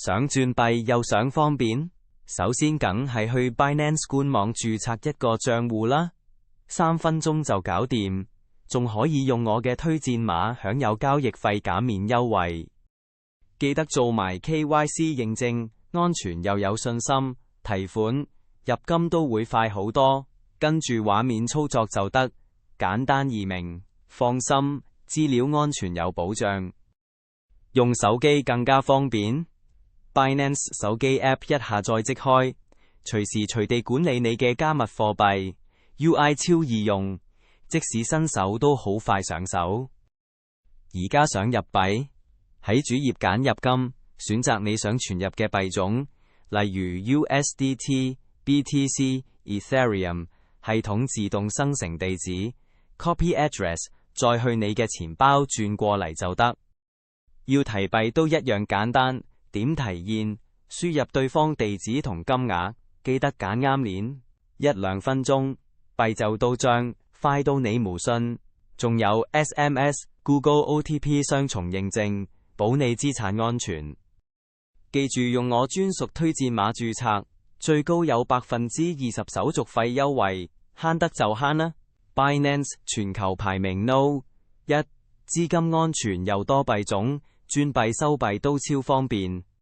想轉幣又想方便，首先梗係去 Binance 官網註冊一個賬戶啦，3分鐘就搞掂，仲可以用我嘅推薦碼享有交易費減免優惠。記得做埋 KYC 認證，安全又有信心，提款、入金都會快好多，跟住畫面操作就得，簡單易明，放心，資料安全有保障。用手機更加方便， Binance 手機 App 一下載即開，隨時隨地管理你嘅加密貨幣， UI 超易用，即使新手都好快上手。而家想入幣，喺主頁揀入金，選擇你想存入嘅幣種，例如 USDT、BTC、Ethereum， 系統自動生成地址 ，copy address， 再去你嘅錢包轉過嚟就得。要提幣都一樣簡單，點提現，輸入對方地址同金額，記得揀啱鏈，1-2分鐘，幣就到賬，快到你無信。仲有 SMS、Google OTP 雙重認證，保你資產安全。記住用我專屬推薦碼註冊，最高有20%手續費優惠，慳得就慳啦。Binance 全球排名 No.1，資金安全又多幣種，轉幣收幣都超方便。